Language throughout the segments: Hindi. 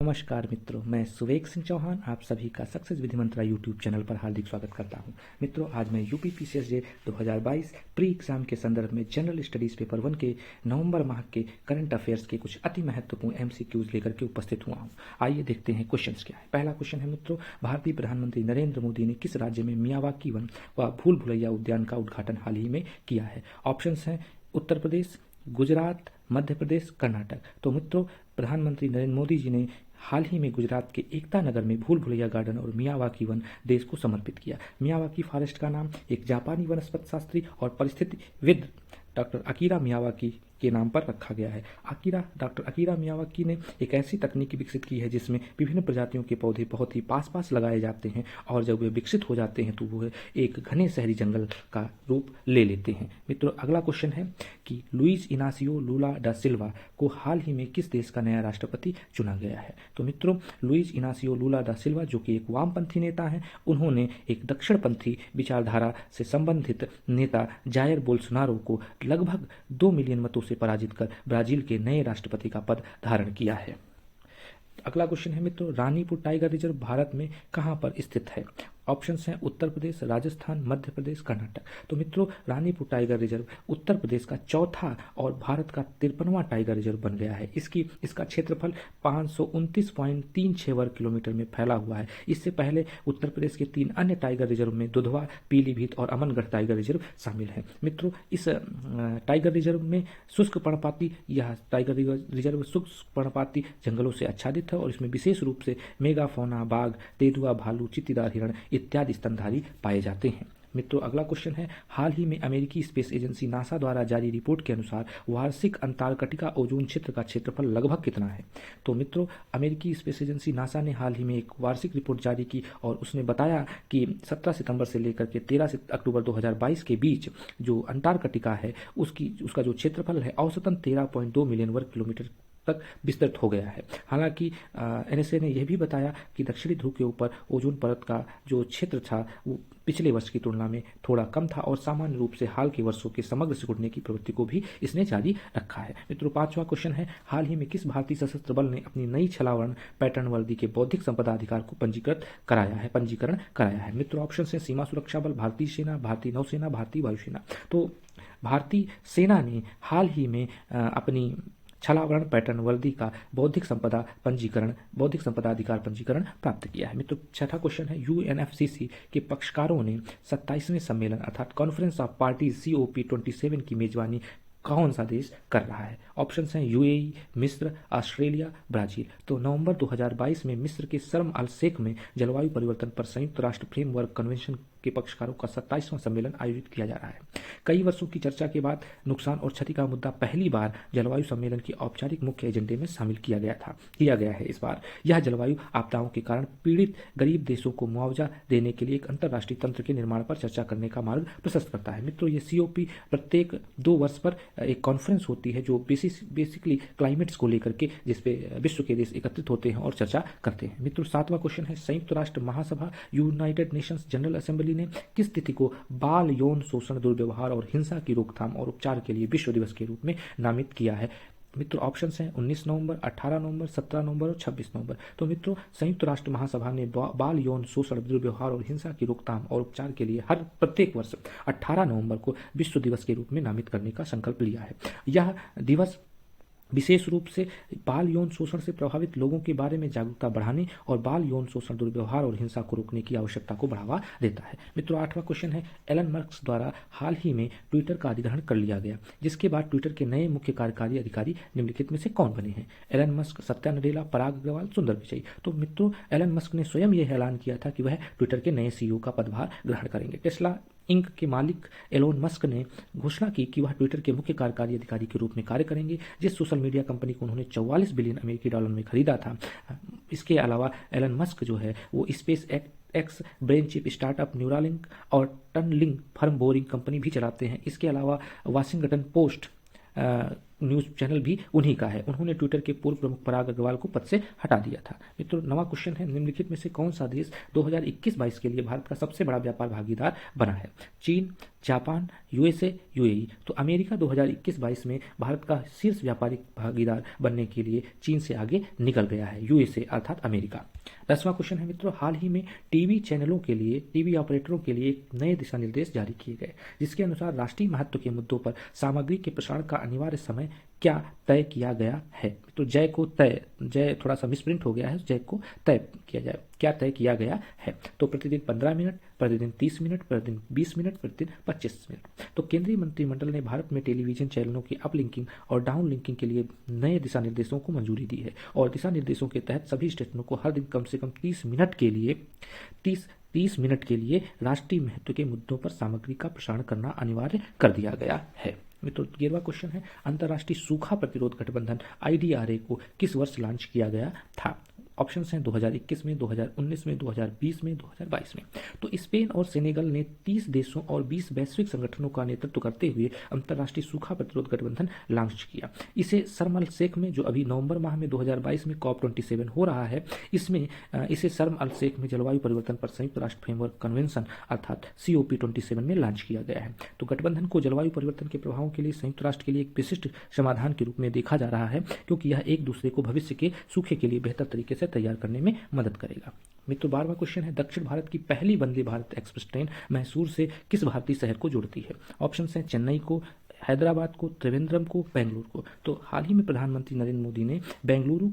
नमस्कार मित्रों, मैं सुवेक सिंह चौहान आप सभी का सक्सेस विधि मंत्रा यूट्यूब चैनल पर हार्दिक स्वागत करता हूं। मित्रों, आज मैं यूपी पीसीएसजे 2022 प्री एग्जाम के संदर्भ में जनरल स्टडीज पेपर 1 के नवंबर माह के करंट अफेयर्स के कुछ अति महत्वपूर्ण एमसीक्यूज लेकर के उपस्थित हुआ हूं। आइए देखते हैं क्वेश्चंस क्या है। पहला क्वेश्चन है मित्रों, भारतीय प्रधानमंत्री नरेंद्र मोदी ने किस राज्य में मियावाकी वन व भूल भुलैया उद्यान का उद्घाटन हाल ही में किया है? ऑप्शंस हैं उत्तर प्रदेश, गुजरात, मध्य प्रदेश, कर्नाटक। तो मित्रों, प्रधानमंत्री नरेंद्र मोदी जी ने हाल ही में गुजरात के एकता नगर में भूल भुलैया गार्डन और मियावाकी वन देश को समर्पित किया। मियावाकी फॉरेस्ट का नाम एक जापानी वनस्पति शास्त्री और परिस्थितिविद डॉक्टर अकीरा मियावाकी के नाम पर रखा गया है। डॉक्टर अकीरा मियावाकी ने एक ऐसी तकनीक विकसित की है जिसमें विभिन्न प्रजातियों के पौधे बहुत ही पास पास लगाए जाते हैं और जब वे विकसित हो जाते हैं तो वो एक घने शहरी जंगल का रूप ले लेते हैं। मित्रों, अगला क्वेश्चन है कि लुइस इनासियो लूला डा सिल्वा को हाल ही में किस देश का नया राष्ट्रपति चुना गया है? तो मित्रों, लुइस इनासियो लूला डा सिल्वा जो कि एक वामपंथी नेता हैं, उन्होंने एक दक्षिणपंथी विचारधारा से संबंधित नेता जायर बोल्सोनारो को लगभग 2 मिलियन मतों से पराजित कर ब्राजील के नए राष्ट्रपति का पद धारण किया है। अगला क्वेश्चन है मित्रों, रानीपुर टाइगर रिजर्व भारत में कहां पर स्थित है? ऑप्शंस हैं उत्तर प्रदेश, राजस्थान, मध्य प्रदेश, कर्नाटक। तो मित्रों, रानीपुर टाइगर रिजर्व उत्तर प्रदेश का चौथा और भारत का 53वां टाइगर रिजर्व बन गया है। इसका क्षेत्रफल 529.36 वर्ग किलोमीटर में फैला हुआ है। इससे पहले उत्तर प्रदेश के 3 अन्य टाइगर रिजर्व में दुधवा, पीलीभीत और अमनगढ़ टाइगर रिजर्व शामिल हैं। मित्रों, इस टाइगर रिजर्व में शुष्क पर्णपाती यह टाइगर रिजर्व शुष्क पर्णपाती जंगलों से आच्छादित है और इसमें विशेष रूप से मेगाफोना, बाघ, तेंदुआ, भालू, चीतीदार हिरण इत्यादि स्तनधारी पाए जाते हैं। मित्रों, अगला क्वेश्चन है, हाल ही में अमेरिकी स्पेस एजेंसी नासा द्वारा जारी रिपोर्ट के अनुसार वार्षिक अंटार्कटिका ओजोन क्षेत्र का क्षेत्रफल लगभग कितना है? तो मित्रों, अमेरिकी स्पेस एजेंसी नासा ने हाल ही में एक वार्षिक रिपोर्ट जारी की और उसने बताया कि 17 सितंबर से लेकर के 13 अक्टूबर 2022 के बीच जो अंटार्कटिका है उसका जो क्षेत्रफल है औसतन 13.2 मिलियन वर्ग किलोमीटर तक विस्तृत हो गया है। हालांकि एनएसए ने यह भी बताया कि दक्षिणी ध्रुव के ऊपर ओजोन परत का जो क्षेत्र था वो पिछले वर्ष की तुलना में थोड़ा कम था और सामान्य रूप से हाल के वर्षों के समग्र सिकुड़ने की प्रवृत्ति को भी इसने जारी रखा है। मित्रों, 5वां क्वेश्चन है, हाल ही में किस भारतीय सशस्त्र बल ने अपनी नई छलावरण पैटर्न वर्दी के बौद्धिक संपदा अधिकार को पंजीकरण कराया है? मित्रों, ऑप्शन है सीमा सुरक्षा बल, भारतीय सेना, भारतीय नौसेना, भारतीय वायुसेना। तो भारतीय सेना ने हाल ही में अपनी छलावरण पैटर्न वर्दी का बौद्धिक संपदा अधिकार पंजीकरण प्राप्त किया है। मित्रों, 6वां क्वेश्चन है, यूएनएफसीसी के पक्षकारों ने 27वें सम्मेलन अर्थात कॉन्फ्रेंस ऑफ पार्टीज COP27 की मेजबानी कौन सा देश कर रहा है? ऑप्शंस हैं यूएई, मिस्र, ऑस्ट्रेलिया, ब्राजील। तो नवंबर 2022 में मिस्र के शर्म अल शेख में जलवायु परिवर्तन पर संयुक्त राष्ट्र फ्रेमवर्क कन्वेंशन के पक्षकारों का 27वां सम्मेलन आयोजित किया जा रहा है। कई वर्षों की चर्चा के बाद नुकसान और क्षति का मुद्दा पहली बार जलवायु सम्मेलन के औपचारिक मुख्य एजेंडे में शामिल किया गया है। इस बार यह जलवायु आपदाओं के कारण पीड़ित गरीब देशों को मुआवजा देने के लिए एक अंतर्राष्ट्रीय तंत्र के निर्माण पर चर्चा करने का मार्ग प्रशस्त करता है। मित्रों, ये COP प्रत्येक 2 वर्ष पर एक कॉन्फ्रेंस होती है जो बेसिकली क्लाइमेट्स को लेकर के जिसपे विश्व के देश एकत्रित होते हैं और चर्चा करते हैं। मित्रों, 7वां क्वेश्चन है, संयुक्त राष्ट्र महासभा यूनाइटेड नेशंस जनरल असेंबली ने किस तिथि को बाल यौन शोषण, दुर्व्यवहार और हिंसा की रोकथाम और उपचार के लिए विश्व दिवस के रूप में नामित किया है? मित्रों, ऑप्शंस हैं 19 नवंबर, 18 नवंबर, 17 नवंबर और 26 नवंबर। तो मित्रों, संयुक्त राष्ट्र महासभा ने बाल यौन शोषण, दुर्व्यवहार और हिंसा की रोकथाम और उपचार के लिए प्रत्येक वर्ष 18 नवंबर को विश्व दिवस के रूप में नामित करने का संकल्प लिया है। यह दिवस विशेष रूप से बाल यौन शोषण से प्रभावित लोगों के बारे में जागरूकता बढ़ाने और बाल यौन शोषण, दुर्व्यवहार और हिंसा को रोकने की आवश्यकता को बढ़ावा देता है। मित्रों, 8वां क्वेश्चन है, एलन मस्क द्वारा हाल ही में ट्विटर का अधिग्रहण कर लिया गया, जिसके बाद ट्विटर के नए मुख्य कार्यकारी अधिकारी निम्नलिखित में से कौन बने हैं? एलन मस्क, सत्या नडेला, पराग अग्रवाल, सुंदर पिचई। तो मित्रों, एलन मस्क ने स्वयं यह ऐलान किया था कि वह ट्विटर के नए CEO का पदभार ग्रहण करेंगे। टेस्ला इंक के मालिक एलोन मस्क ने घोषणा की कि वह ट्विटर के मुख्य कार्यकारी अधिकारी के रूप में कार्य करेंगे, जिस सोशल मीडिया कंपनी को उन्होंने 44 बिलियन अमेरिकी डॉलर में खरीदा था। इसके अलावा एलन मस्क जो है वो space x, brain chip startup Neuralink और टनलिंग फर्म बोरिंग कंपनी भी चलाते हैं। इसके अलावा वाशिंगटन पोस्ट न्यूज़ चैनल भी उन्हीं का है। उन्होंने ट्विटर के पूर्व प्रमुख पराग अग्रवाल को पद से हटा दिया था। मित्रों, 9वां क्वेश्चन है, निम्नलिखित में से कौन सा देश 2021-22 के लिए भारत का सबसे बड़ा व्यापार भागीदार बना है? चीन, जापान, यूएसए, यूएई। तो अमेरिका 2021-22 में भारत का शीर्ष व्यापारिक भागीदार बनने के लिए चीन से आगे निकल गया है, यूएसए अर्थात अमेरिका। 10वां क्वेश्चन है मित्रों, हाल ही में टीवी चैनलों के लिए, टीवी ऑपरेटरों के लिए एक नए दिशा निर्देश जारी किए गए, जिसके अनुसार राष्ट्रीय महत्व के मुद्दों पर सामग्री के प्रसारण का अनिवार्य समय क्या तय किया गया है। तो जय को तय, जय थोड़ा सा मिसप्रिंट हो गया है, जय को तय किया जाए, क्या तय किया गया है। तो प्रतिदिन 15 मिनट, प्रतिदिन 30 मिनट, प्रतिदिन 20 मिनट, प्रतिदिन 25 मिनट। तो केंद्रीय मंत्रिमंडल ने भारत में टेलीविजन चैनलों की अपलिंकिंग और डाउनलिंकिंग के लिए नए दिशा निर्देशों को मंजूरी दी है, और दिशा निर्देशों के तहत सभी स्टेशनों को हर दिन कम से कम 30 मिनट के लिए राष्ट्रीय महत्व के मुद्दों पर सामग्री का प्रसारण करना अनिवार्य कर दिया गया है। मित्रों 11वां क्वेश्चन है, अंतर्राष्ट्रीय सूखा प्रतिरोध गठबंधन IDRA को किस वर्ष लॉन्च किया गया था। ऑप्शन हैं 2021 में, 2019 में, 2020 में, 2022 में। तो स्पेन और सेनेगल ने 30 देशों और 20 वैश्विक संगठनों का नेतृत्व करते हुए अंतर्राष्ट्रीय सूखा प्रतिरोध गठबंधन लॉन्च किया। इसे शर्म अल शेख में, जो अभी नवंबर माह में 2022 में COP27 हो रहा है, इसे शर्म अल शेख में जलवायु परिवर्तन पर संयुक्त राष्ट्र फ्रेमवर्क कन्वेंशन अर्थात COP27 में लॉन्च किया गया है। तो गठबंधन को जलवायु परिवर्तन के प्रभावों के लिए संयुक्त राष्ट्र के लिए एक विशिष्ट समाधान के रूप में देखा जा रहा है, क्योंकि यह एक दूसरे को भविष्य के सूखे के लिए बेहतर तरीके से तैयार करने में मदद करेगा। मित्रों 12वां क्वेश्चन है, दक्षिण भारत की पहली वंदे भारत एक्सप्रेस ट्रेन मैसूर से किस भारतीय शहर को जोड़ती है। ऑप्शन हैं चेन्नई को, हैदराबाद को, त्रिवेंद्रम को, बेंगलुरु को। तो हाल ही में प्रधानमंत्री नरेंद्र मोदी ने बेंगलुरु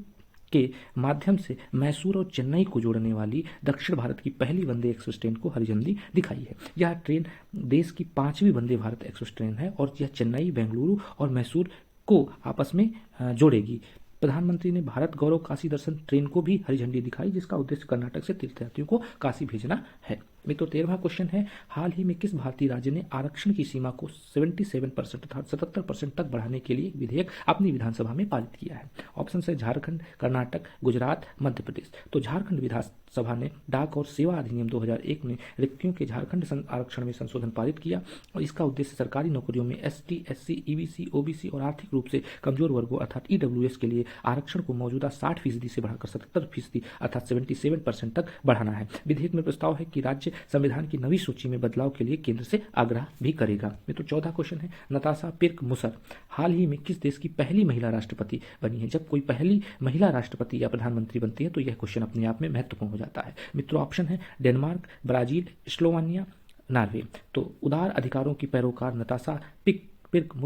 के माध्यम से मैसूर और चेन्नई को जोड़ने वाली दक्षिण भारत की पहली वंदे एक्सप्रेस ट्रेन को हरी झंडी दिखाई है। यह ट्रेन देश की 5वीं वंदे भारत एक्सप्रेस ट्रेन है और यह चेन्नई, बेंगलुरु और मैसूर को आपस में जोड़ेगी। प्रधानमंत्री ने भारत गौरव काशी दर्शन ट्रेन को भी हरी झंडी दिखाई, जिसका उद्देश्य कर्नाटक से तीर्थयात्रियों को काशी भेजना है। मित्रों 13वां क्वेश्चन है, हाल ही में किस भारतीय राज्य ने आरक्षण की सीमा को 77% अर्थात 77% तक बढ़ाने के लिए विधेयक अपनी विधानसभा में पारित किया है। ऑप्शन है झारखंड, कर्नाटक, गुजरात, मध्य प्रदेश। तो झारखंड विधानसभा ने डाक और सेवा अधिनियम 2001 में रिक्तियों के झारखंड आरक्षण में संशोधन पारित किया, और इसका उद्देश्य सरकारी नौकरियों में ST, SC, EBC, OBC और आर्थिक रूप से कमजोर वर्गों अर्थात EWS के लिए आरक्षण को मौजूदा 60% से बढ़ाकर 77% अर्थात 77% तक बढ़ाना है। विधेयक में प्रस्ताव है कि राज्य संविधान की नवी सूची में बदलाव के लिए केंद्र से आग्रह भी करेगा। मित्रों 14 क्वेश्चन है, नताशा पिर्क मुसर हाल ही में किस देश की पहली महिला राष्ट्रपति बनी है। जब कोई पहली महिला राष्ट्रपति या प्रधानमंत्री बनती है तो यह क्वेश्चन अपने आप में महत्वपूर्ण हो जाता है। मित्रों ऑप्शन है डेनमार्क, ब्राजील, स्लोवानिया, नॉर्वे। तो उदार अधिकारों की पैरोकार नताशा पिर्क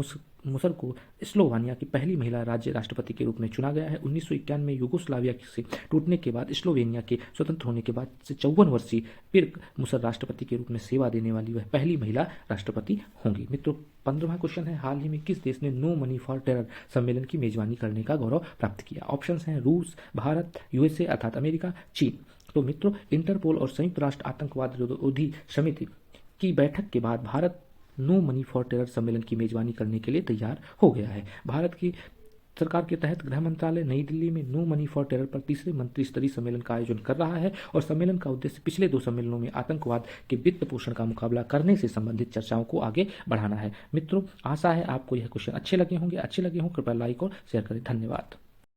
मुसर को स्लोवानिया की पहली महिला राज्य राष्ट्रपति के रूप में चुना गया है। 1951 में यूगोस्लाविया से टूटने के बाद स्लोवेनिया के स्वतंत्र होने के बाद से 54 वर्षीय पिर्क मुसर राष्ट्रपति के रूप में सेवा देने वाली वह पहली महिला राष्ट्रपति होंगी। मित्रों 15वां क्वेश्चन है, हाल ही में किस देश ने नो मनी फॉर टेरर सम्मेलन की मेजबानी करने का गौरव प्राप्त किया। ऑप्शन हैं रूस, भारत, USA अर्थात अमेरिका, चीन। तो मित्रों इंटरपोल और संयुक्त राष्ट्र आतंकवाद विरोधी समिति की बैठक के बाद Bharat no money for terror सम्मेलन की मेजबानी करने के लिए तैयार हो गया है। भारत की सरकार के तहत गृह मंत्रालय नई दिल्ली में नो मनी फॉर टेरर पर तीसरे मंत्री स्तरीय सम्मेलन का आयोजन कर रहा है, और सम्मेलन का उद्देश्य पिछले 2 सम्मेलनों में आतंकवाद के वित्त पोषण का मुकाबला करने से संबंधित चर्चाओं को आगे बढ़ाना है। मित्रों आशा है आपको यह क्वेश्चन अच्छे लगे होंगे। कृपया लाइक और शेयर करें। धन्यवाद।